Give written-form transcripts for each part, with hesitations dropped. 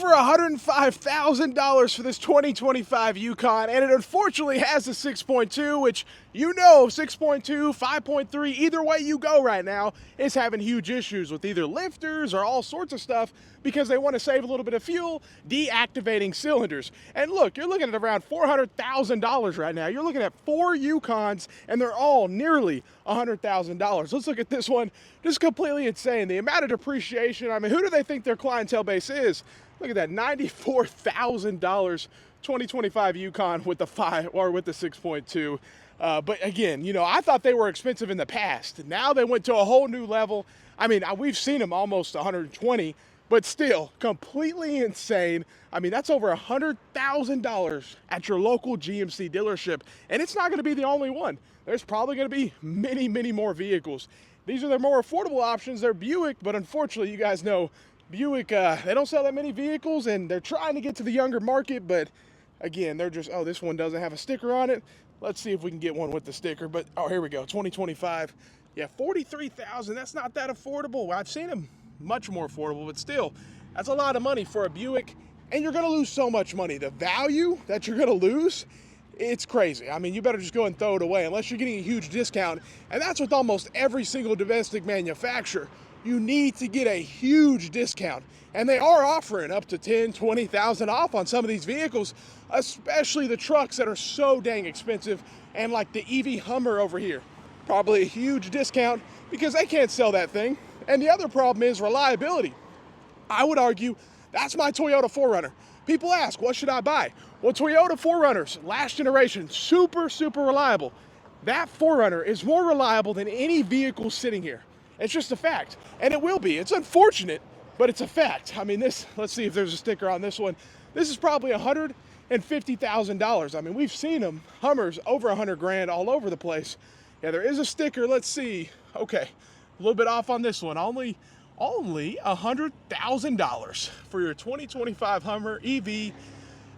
For $105,000 for this 2025 Yukon, and it unfortunately has a 6.2, which 6.2, 5.3, either way you go right now, is having huge issues with either lifters or all sorts of stuff because they want to save a little bit of fuel, deactivating cylinders. And look, you're looking at around $400,000 right now. You're looking at 4 Yukons, and they're all nearly $100,000. Let's look at this one. Just completely insane. The amount of depreciation. I mean, who do they think their clientele base is? Look at that, $94,000 2025 Yukon with the 6.2. But again, I thought they were expensive in the past. Now they went to a whole new level. I mean, we've seen them almost 120, but still completely insane. I mean, that's over $100,000 at your local GMC dealership, and it's not going to be the only one. There's probably going to be many, many more vehicles. These are their more affordable options. They're Buick, but unfortunately, you guys know Buick, they don't sell that many vehicles, and they're trying to get to the younger market, but again, they're just, oh, this one doesn't have a sticker on it. Let's see if we can get one with the sticker, but, oh, here we go, 2025. Yeah, $43,000, that's not that affordable. I've seen them much more affordable, but still, that's a lot of money for a Buick, and you're gonna lose so much money. The value that you're gonna lose, it's crazy. I mean, you better just go and throw it away unless you're getting a huge discount, and that's with almost every single domestic manufacturer. You need to get a huge discount, and they are offering up to $10,000, $20,000 off on some of these vehicles, especially the trucks that are so dang expensive, and like the EV Hummer over here, probably a huge discount because they can't sell that thing. And the other problem is reliability. I would argue that's my Toyota 4Runner. People ask, what should I buy? Well, Toyota 4Runners, last generation, super, super reliable. That 4Runner is more reliable than any vehicle sitting here. It's just a fact, and it will be. It's unfortunate, but it's a fact. I mean, let's see if there's a sticker on this one. This is probably $150,000. I mean, we've seen them, Hummers, over 100 grand all over the place. Yeah, there is a sticker. Let's see. Okay, a little bit off on this one. Only $100,000 for your 2025 Hummer EV.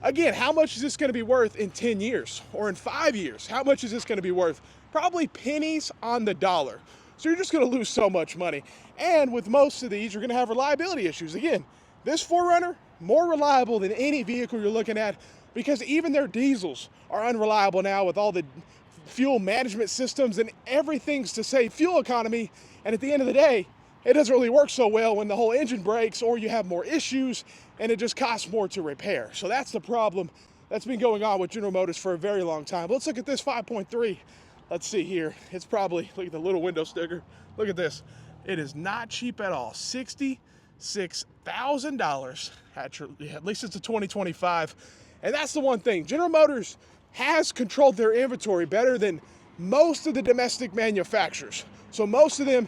Again, how much is this going to be worth in 10 years or in 5 years? How much is this going to be worth? Probably pennies on the dollar. So you're just going to lose so much money. And with most of these, you're going to have reliability issues. Again, this 4Runner, more reliable than any vehicle you're looking at because even their diesels are unreliable now with all the fuel management systems and everything's to save fuel economy. And at the end of the day, it doesn't really work so well when the whole engine breaks or you have more issues and it just costs more to repair. So that's the problem that's been going on with General Motors for a very long time. Let's look at this 5.3. Let's see here. It's probably, look at the little window sticker. Look at this. It is not cheap at all. $66,000. At least it's a 2025. And that's the one thing. General Motors has controlled their inventory better than most of the domestic manufacturers. So most of them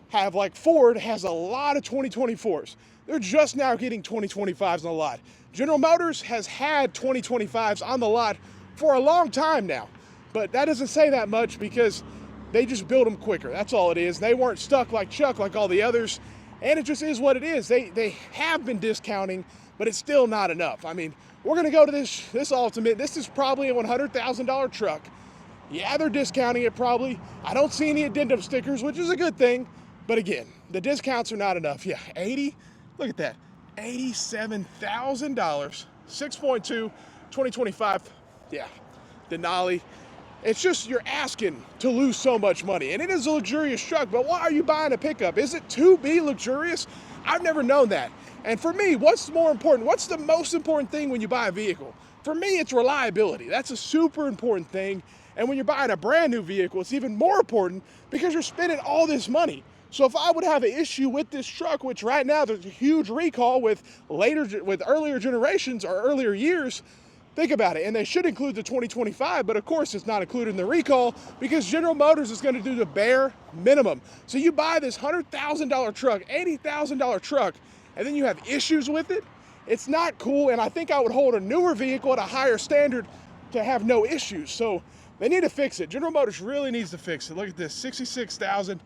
have, like Ford has a lot of 2024s. They're just now getting 2025s on the lot. General Motors has had 2025s on the lot for a long time now. But that doesn't say that much because they just build them quicker. That's all it is. They weren't stuck like Chuck, like all the others. And it just is what it is. They have been discounting, but it's still not enough. I mean, we're going to go to this Ultimate. This is probably a $100,000 truck. Yeah, they're discounting it probably. I don't see any addendum stickers, which is a good thing. But again, the discounts are not enough. Yeah, 80, look at that. $87,000, 6.2, 2025. Yeah, Denali. It's just you're asking to lose so much money. And it is a luxurious truck, but why are you buying a pickup? Is it to be luxurious? I've never known that. And for me, what's more important? What's the most important thing when you buy a vehicle? For me, it's reliability. That's a super important thing. And when you're buying a brand new vehicle, it's even more important because you're spending all this money. So if I would have an issue with this truck, which right now there's a huge recall with earlier generations or earlier years, think about it, and they should include the 2025, but of course it's not included in the recall because General Motors is going to do the bare minimum. So you buy this $100,000 truck, $80,000 truck, and then you have issues with it. It's not cool, and I think I would hold a newer vehicle at a higher standard to have no issues. So they need to fix it. General Motors really needs to fix it. Look at this, $66,000.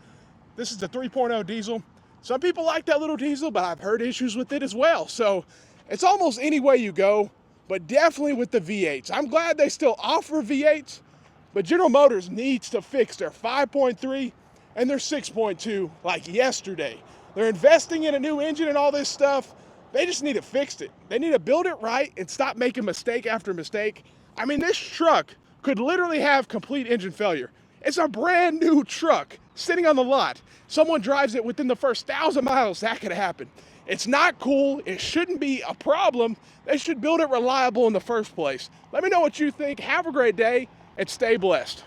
This is the 3.0 diesel. Some people like that little diesel, but I've heard issues with it as well. So it's almost any way you go. But definitely with the V8s. I'm glad they still offer V8s, but General Motors needs to fix their 5.3 and their 6.2 like yesterday. They're investing in a new engine and all this stuff, They just need to fix it. They need to build it right and stop making mistake after mistake. I mean, this truck could literally have complete engine failure. It's a brand new truck sitting on the lot. Someone drives it within the first 1,000 miles, that could happen. It's not cool. It shouldn't be a problem. They should build it reliable in the first place. Let me know what you think. Have a great day and stay blessed.